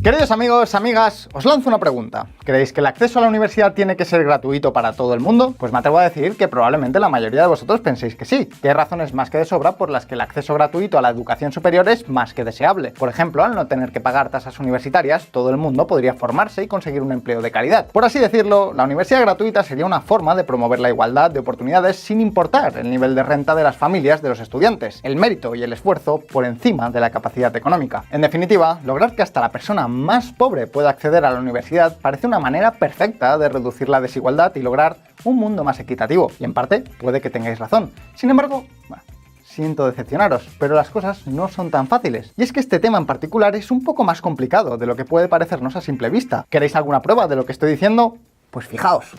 Queridos amigos, amigas, os lanzo una pregunta. ¿Creéis que el acceso a la universidad tiene que ser gratuito para todo el mundo? Pues me atrevo a decir que probablemente la mayoría de vosotros penséis que sí, que hay razones más que de sobra por las que el acceso gratuito a la educación superior es más que deseable. Por ejemplo, al no tener que pagar tasas universitarias, todo el mundo podría formarse y conseguir un empleo de calidad. Por así decirlo, la universidad gratuita sería una forma de promover la igualdad de oportunidades sin importar el nivel de renta de las familias de los estudiantes, el mérito y el esfuerzo por encima de la capacidad económica. En definitiva, lograr que hasta la persona más pobre pueda acceder a la universidad parece una manera perfecta de reducir la desigualdad y lograr un mundo más equitativo. Y en parte, puede que tengáis razón. Sin embargo, bueno, siento decepcionaros, pero las cosas no son tan fáciles. Y es que este tema en particular es un poco más complicado de lo que puede parecernos a simple vista. ¿Queréis alguna prueba de lo que estoy diciendo? Pues fijaos.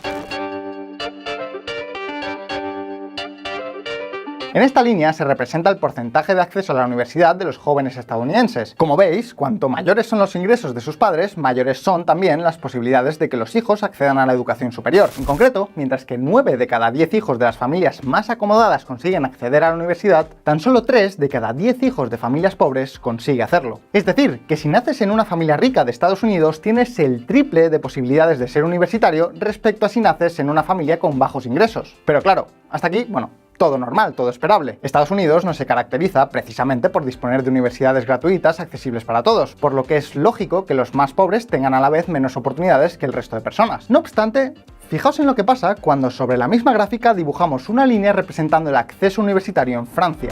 En esta línea se representa el porcentaje de acceso a la universidad de los jóvenes estadounidenses. Como veis, cuanto mayores son los ingresos de sus padres, mayores son también las posibilidades de que los hijos accedan a la educación superior. En concreto, mientras que 9 de cada 10 hijos de las familias más acomodadas consiguen acceder a la universidad, tan solo 3 de cada 10 hijos de familias pobres consigue hacerlo. Es decir, que si naces en una familia rica de Estados Unidos, tienes el triple de posibilidades de ser universitario respecto a si naces en una familia con bajos ingresos. Pero claro, hasta aquí, bueno, todo normal, todo esperable. Estados Unidos no se caracteriza precisamente por disponer de universidades gratuitas accesibles para todos, por lo que es lógico que los más pobres tengan a la vez menos oportunidades que el resto de personas. No obstante, fijaos en lo que pasa cuando sobre la misma gráfica dibujamos una línea representando el acceso universitario en Francia.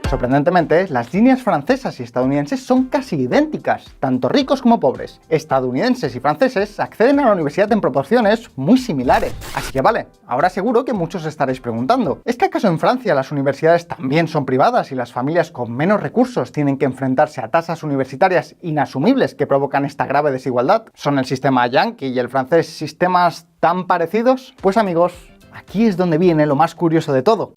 Sorprendentemente, las líneas francesas y estadounidenses son casi idénticas, tanto ricos como pobres. Estadounidenses y franceses acceden a la universidad en proporciones muy similares. Así que vale, ahora seguro que muchos estaréis preguntando, ¿es que acaso en Francia las universidades también son privadas y las familias con menos recursos tienen que enfrentarse a tasas universitarias inasumibles que provocan esta grave desigualdad? ¿Son el sistema yanqui y el francés sistemas tan parecidos? Pues amigos, aquí es donde viene lo más curioso de todo.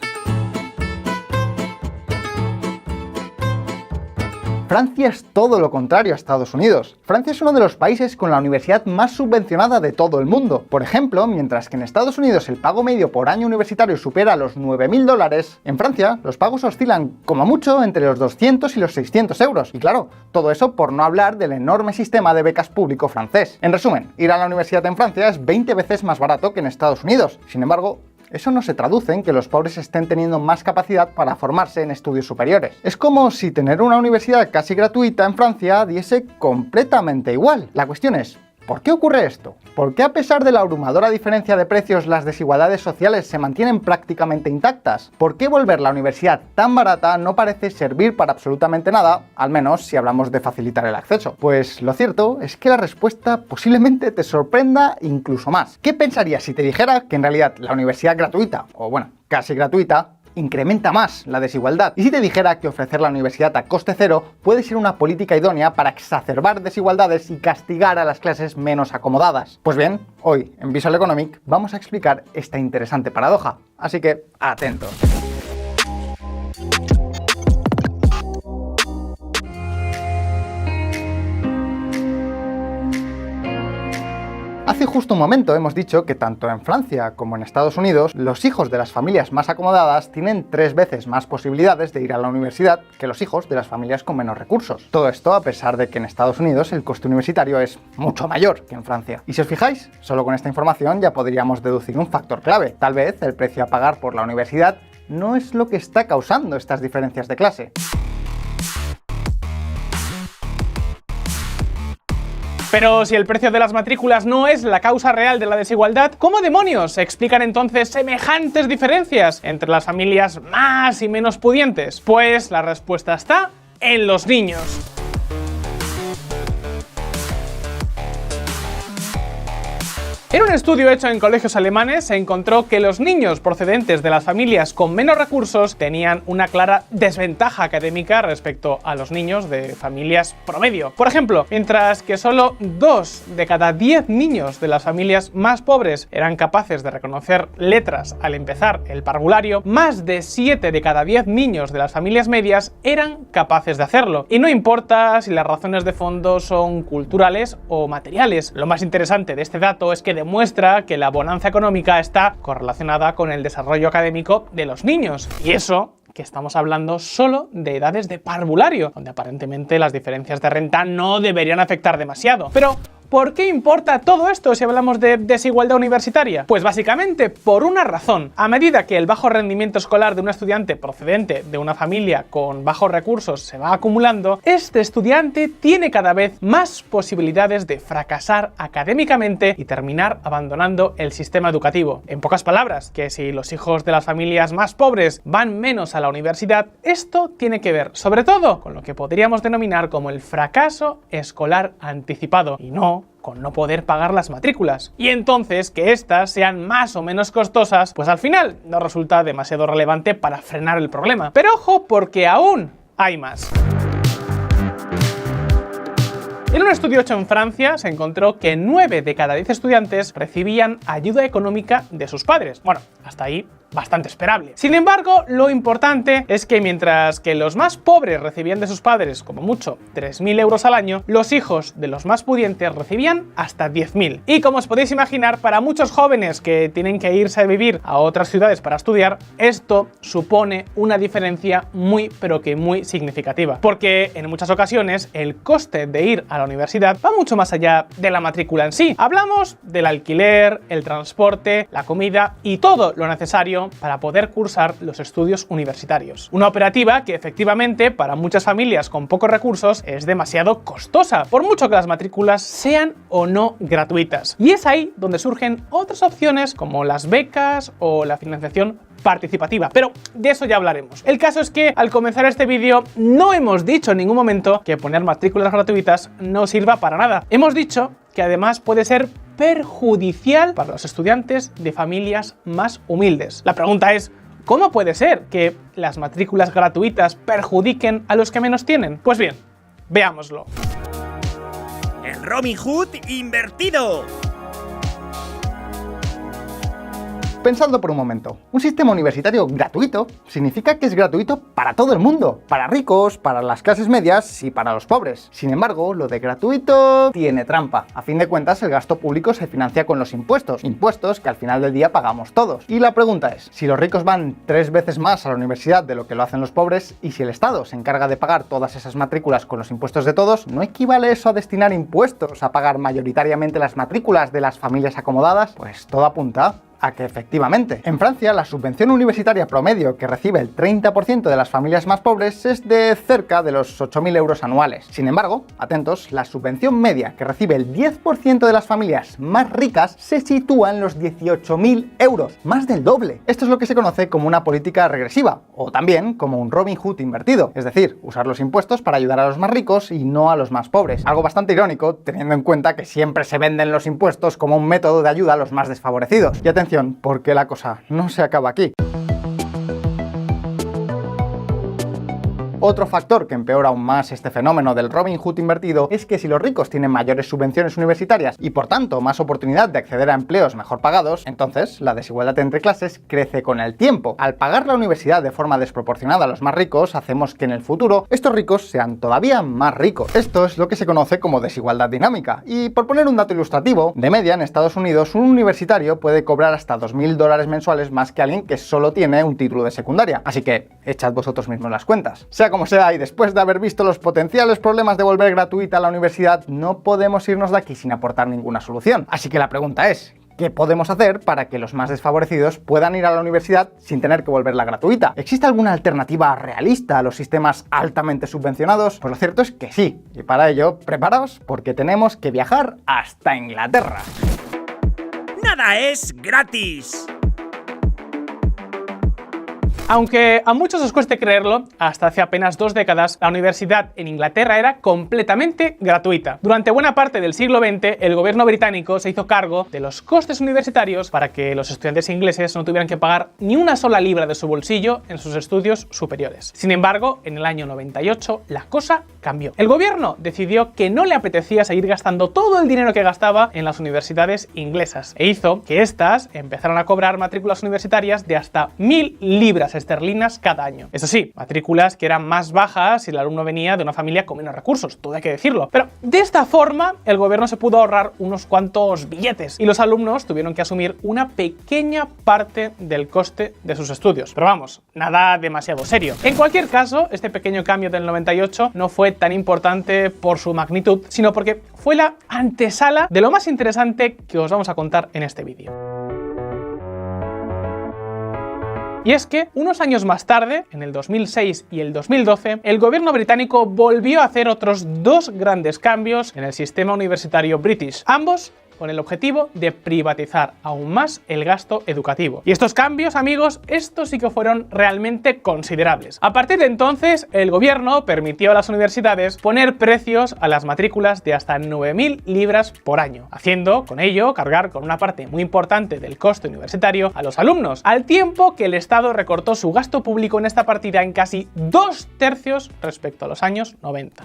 Francia es todo lo contrario a Estados Unidos. Francia es uno de los países con la universidad más subvencionada de todo el mundo. Por ejemplo, mientras que en Estados Unidos el pago medio por año universitario supera los $9.000, en Francia los pagos oscilan como mucho entre los 200 y los 600 euros. Y claro, todo eso por no hablar del enorme sistema de becas público francés. En resumen, ir a la universidad en Francia es 20 veces más barato que en Estados Unidos. Sin embargo, eso no se traduce en que los pobres estén teniendo más capacidad para formarse en estudios superiores. Es como si tener una universidad casi gratuita en Francia diese completamente igual. La cuestión es, ¿por qué ocurre esto? ¿Por qué a pesar de la abrumadora diferencia de precios las desigualdades sociales se mantienen prácticamente intactas? ¿Por qué volver la universidad tan barata no parece servir para absolutamente nada, al menos si hablamos de facilitar el acceso? Pues lo cierto es que la respuesta posiblemente te sorprenda incluso más. ¿Qué pensarías si te dijera que en realidad la universidad gratuita, o bueno, casi gratuita, incrementa más la desigualdad? Y si te dijera que ofrecer la universidad a coste cero puede ser una política idónea para exacerbar desigualdades y castigar a las clases menos acomodadas. Pues bien, hoy en Visual Economic vamos a explicar esta interesante paradoja, así que atentos. Hace justo un momento hemos dicho que tanto en Francia como en Estados Unidos, los hijos de las familias más acomodadas tienen 3 veces más posibilidades de ir a la universidad que los hijos de las familias con menos recursos. Todo esto a pesar de que en Estados Unidos el coste universitario es mucho mayor que en Francia. Y si os fijáis, solo con esta información ya podríamos deducir un factor clave. Tal vez el precio a pagar por la universidad no es lo que está causando estas diferencias de clase. Pero si el precio de las matrículas no es la causa real de la desigualdad, ¿cómo demonios se explican entonces semejantes diferencias entre las familias más y menos pudientes? Pues la respuesta está en los niños. En un estudio hecho en colegios alemanes se encontró que los niños procedentes de las familias con menos recursos tenían una clara desventaja académica respecto a los niños de familias promedio. Por ejemplo, mientras que solo 2 de cada 10 niños de las familias más pobres eran capaces de reconocer letras al empezar el parvulario, más de 7 de cada 10 niños de las familias medias eran capaces de hacerlo. Y no importa si las razones de fondo son culturales o materiales. Lo más interesante de este dato es que demuestra que la bonanza económica está correlacionada con el desarrollo académico de los niños. Y eso, que estamos hablando solo de edades de parvulario, donde aparentemente las diferencias de renta no deberían afectar demasiado. Pero ¿por qué importa todo esto si hablamos de desigualdad universitaria? Pues básicamente por una razón. A medida que el bajo rendimiento escolar de un estudiante procedente de una familia con bajos recursos se va acumulando, este estudiante tiene cada vez más posibilidades de fracasar académicamente y terminar abandonando el sistema educativo. En pocas palabras, que si los hijos de las familias más pobres van menos a la universidad, esto tiene que ver sobre todo con lo que podríamos denominar como el fracaso escolar anticipado, y no con no poder pagar las matrículas. Y entonces que éstas sean más o menos costosas, pues al final no resulta demasiado relevante para frenar el problema. Pero ojo, porque aún hay más. En un estudio hecho en Francia se encontró que 9 de cada 10 estudiantes recibían ayuda económica de sus padres. Bueno, hasta ahí bastante esperable. Sin embargo, lo importante es que mientras que los más pobres recibían de sus padres, como mucho, 3.000 euros al año, los hijos de los más pudientes recibían hasta 10.000. Y como os podéis imaginar, para muchos jóvenes que tienen que irse a vivir a otras ciudades para estudiar, esto supone una diferencia muy, pero que muy significativa. Porque en muchas ocasiones el coste de ir a la universidad va mucho más allá de la matrícula en sí. Hablamos del alquiler, el transporte, la comida y todo lo necesario para poder cursar los estudios universitarios. Una operativa que efectivamente para muchas familias con pocos recursos es demasiado costosa, por mucho que las matrículas sean o no gratuitas. Y es ahí donde surgen otras opciones como las becas o la financiación participativa, pero de eso ya hablaremos. El caso es que al comenzar este vídeo no hemos dicho en ningún momento que poner matrículas gratuitas no sirva para nada. Hemos dicho que además puede ser perjudicial para los estudiantes de familias más humildes. La pregunta es, ¿cómo puede ser que las matrículas gratuitas perjudiquen a los que menos tienen? Pues bien, veámoslo. El Robinhood invertido. Pensadlo por un momento, un sistema universitario gratuito significa que es gratuito para todo el mundo, para ricos, para las clases medias y para los pobres. Sin embargo, lo de gratuito tiene trampa. A fin de cuentas, el gasto público se financia con los impuestos que al final del día pagamos todos. Y la pregunta es, si los ricos van 3 veces más a la universidad de lo que lo hacen los pobres, y si el Estado se encarga de pagar todas esas matrículas con los impuestos de todos, ¿no equivale eso a destinar impuestos a pagar mayoritariamente las matrículas de las familias acomodadas? Pues todo apunta a que efectivamente. En Francia, la subvención universitaria promedio que recibe el 30% de las familias más pobres es de cerca de los 8.000 euros anuales. Sin embargo, atentos, la subvención media que recibe el 10% de las familias más ricas se sitúa en los 18.000 euros, más del doble. Esto es lo que se conoce como una política regresiva, o también como un Robin Hood invertido, es decir, usar los impuestos para ayudar a los más ricos y no a los más pobres. Algo bastante irónico, teniendo en cuenta que siempre se venden los impuestos como un método de ayuda a los más desfavorecidos. Y atención, porque la cosa no se acaba aquí. Otro factor que empeora aún más este fenómeno del Robin Hood invertido es que si los ricos tienen mayores subvenciones universitarias y por tanto más oportunidad de acceder a empleos mejor pagados, entonces la desigualdad entre clases crece con el tiempo. Al pagar la universidad de forma desproporcionada a los más ricos, hacemos que en el futuro estos ricos sean todavía más ricos. Esto es lo que se conoce como desigualdad dinámica. Y por poner un dato ilustrativo, de media en Estados Unidos un universitario puede cobrar hasta $2.000 mensuales más que alguien que solo tiene un título de secundaria. Así que echad vosotros mismos las cuentas. Sea como sea, y después de haber visto los potenciales problemas de volver gratuita la universidad, no podemos irnos de aquí sin aportar ninguna solución. Así que la pregunta es, ¿qué podemos hacer para que los más desfavorecidos puedan ir a la universidad sin tener que volverla gratuita? ¿Existe alguna alternativa realista a los sistemas altamente subvencionados? Pues lo cierto es que sí, y para ello, preparaos porque tenemos que viajar hasta Inglaterra. Nada es gratis. Aunque a muchos os cueste creerlo, hasta hace apenas 2 décadas la universidad en Inglaterra era completamente gratuita. Durante buena parte del siglo XX, el gobierno británico se hizo cargo de los costes universitarios para que los estudiantes ingleses no tuvieran que pagar ni una sola libra de su bolsillo en sus estudios superiores. Sin embargo, en el año 98 la cosa cambió. El gobierno decidió que no le apetecía seguir gastando todo el dinero que gastaba en las universidades inglesas e hizo que éstas empezaran a cobrar matrículas universitarias de hasta 1.000 libras esterlinas cada año. Eso sí, matrículas que eran más bajas si el alumno venía de una familia con menos recursos, todo hay que decirlo. Pero de esta forma, el gobierno se pudo ahorrar unos cuantos billetes y los alumnos tuvieron que asumir una pequeña parte del coste de sus estudios. Pero vamos, nada demasiado serio. En cualquier caso, este pequeño cambio del 98 no fue tan importante por su magnitud, sino porque fue la antesala de lo más interesante que os vamos a contar en este vídeo. Y es que unos años más tarde, en el 2006 y el 2012, el gobierno británico volvió a hacer otros dos grandes cambios en el sistema universitario british, ambos con el objetivo de privatizar aún más el gasto educativo. Y estos cambios, amigos, estos sí que fueron realmente considerables. A partir de entonces, el gobierno permitió a las universidades poner precios a las matrículas de hasta 9.000 libras por año, haciendo con ello cargar con una parte muy importante del coste universitario a los alumnos, al tiempo que el Estado recortó su gasto público en esta partida en casi 2/3 respecto a los años 90.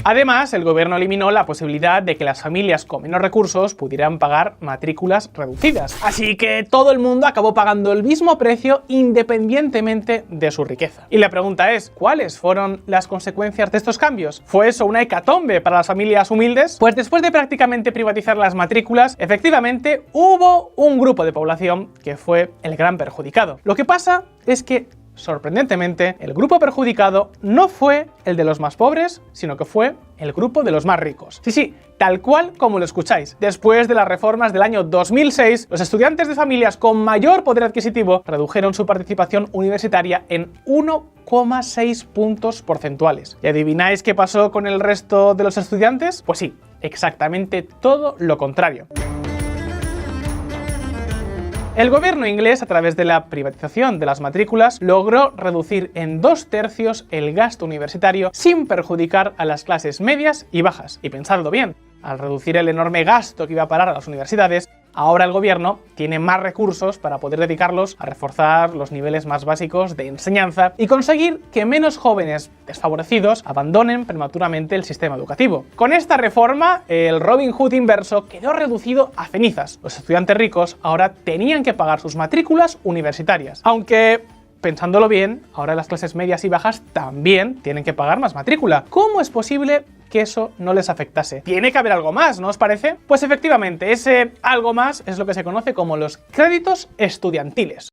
Además, el gobierno eliminó la posibilidad de que las familias con menos recursos pudieran pagar matrículas reducidas. Así que todo el mundo acabó pagando el mismo precio independientemente de su riqueza. Y la pregunta es, ¿cuáles fueron las consecuencias de estos cambios? ¿Fue eso una hecatombe para las familias humildes? Pues después de prácticamente privatizar las matrículas, efectivamente hubo un grupo de población que fue el gran perjudicado. Lo que pasa es que sorprendentemente, el grupo perjudicado no fue el de los más pobres, sino que fue el grupo de los más ricos. Sí, tal cual como lo escucháis. Después de las reformas del año 2006, los estudiantes de familias con mayor poder adquisitivo redujeron su participación universitaria en 1,6 puntos porcentuales. ¿Y adivináis qué pasó con el resto de los estudiantes? Pues sí, exactamente todo lo contrario. El gobierno inglés, a través de la privatización de las matrículas, logró reducir en 2/3 el gasto universitario sin perjudicar a las clases medias y bajas. Y pensadlo bien, al reducir el enorme gasto que iba a parar a las universidades, ahora el gobierno tiene más recursos para poder dedicarlos a reforzar los niveles más básicos de enseñanza y conseguir que menos jóvenes desfavorecidos abandonen prematuramente el sistema educativo. Con esta reforma, el Robin Hood inverso quedó reducido a cenizas. Los estudiantes ricos ahora tenían que pagar sus matrículas universitarias, aunque pensándolo bien, ahora las clases medias y bajas también tienen que pagar más matrícula. ¿Cómo es posible que eso no les afectase? Tiene que haber algo más, ¿no os parece? Pues efectivamente, ese algo más es lo que se conoce como los créditos estudiantiles.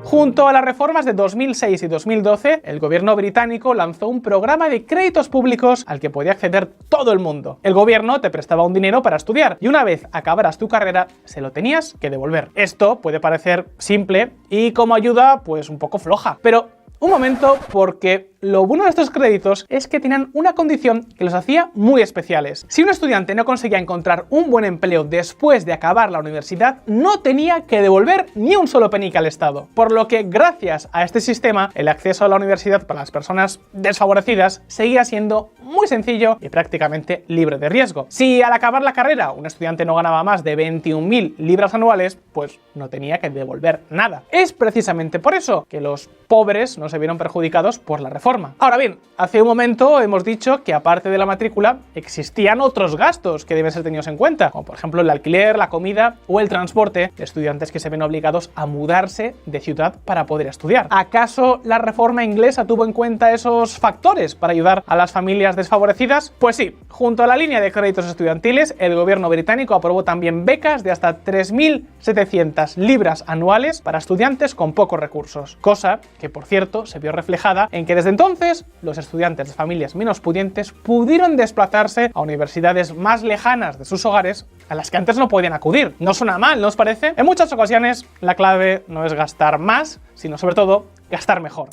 Junto a las reformas de 2006 y 2012, el gobierno británico lanzó un programa de créditos públicos al que podía acceder todo el mundo. El gobierno te prestaba un dinero para estudiar y una vez acabaras tu carrera, se lo tenías que devolver. Esto puede parecer simple y como ayuda, pues un poco floja, pero un momento, porque lo bueno de estos créditos es que tenían una condición que los hacía muy especiales. Si un estudiante no conseguía encontrar un buen empleo después de acabar la universidad, no tenía que devolver ni un solo penique al Estado. Por lo que, gracias a este sistema, el acceso a la universidad para las personas desfavorecidas seguía siendo muy sencillo y prácticamente libre de riesgo. Si al acabar la carrera un estudiante no ganaba más de 21.000 libras anuales, pues no tenía que devolver nada. Es precisamente por eso que los pobres no se vieron perjudicados por la reforma. Ahora bien, hace un momento hemos dicho que aparte de la matrícula existían otros gastos que deben ser tenidos en cuenta, como por ejemplo el alquiler, la comida o el transporte de estudiantes que se ven obligados a mudarse de ciudad para poder estudiar. ¿Acaso la reforma inglesa tuvo en cuenta esos factores para ayudar a las familias desfavorecidas? Pues sí, junto a la línea de créditos estudiantiles, el gobierno británico aprobó también becas de hasta 3.700 libras anuales para estudiantes con pocos recursos, cosa que por cierto se vio reflejada en que desde entonces los estudiantes de familias menos pudientes pudieron desplazarse a universidades más lejanas de sus hogares a las que antes no podían acudir. No suena mal, ¿no os parece? En muchas ocasiones la clave no es gastar más, sino sobre todo gastar mejor.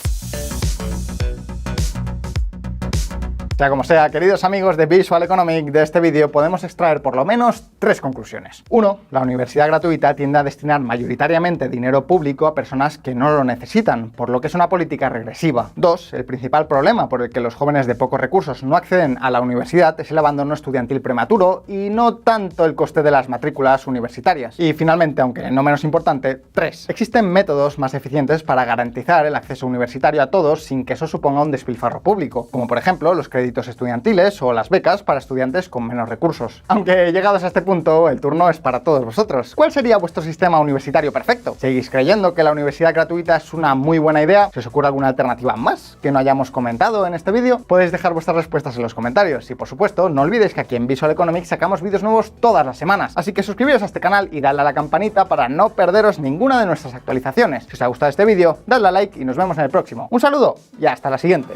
Sea como sea, queridos amigos de Visual Economic, de este vídeo podemos extraer por lo menos 3 conclusiones. 1. La universidad gratuita tiende a destinar mayoritariamente dinero público a personas que no lo necesitan, por lo que es una política regresiva. 2. El principal problema por el que los jóvenes de pocos recursos no acceden a la universidad es el abandono estudiantil prematuro y no tanto el coste de las matrículas universitarias. Y finalmente, aunque no menos importante, 3. Existen métodos más eficientes para garantizar el acceso universitario a todos sin que eso suponga un despilfarro público, como por ejemplo los créditos créditos estudiantiles o las becas para estudiantes con menos recursos. Aunque llegados a este punto, el turno es para todos vosotros. ¿Cuál sería vuestro sistema universitario perfecto? ¿Seguís creyendo que la universidad gratuita es una muy buena idea? ¿Se os ocurre alguna alternativa más que no hayamos comentado en este vídeo? Podéis dejar vuestras respuestas en los comentarios y, por supuesto, no olvidéis que aquí en Visual Economics sacamos vídeos nuevos todas las semanas, así que suscribiros a este canal y dadle a la campanita para no perderos ninguna de nuestras actualizaciones. Si os ha gustado este vídeo, dadle a like y nos vemos en el próximo. Un saludo y hasta la siguiente.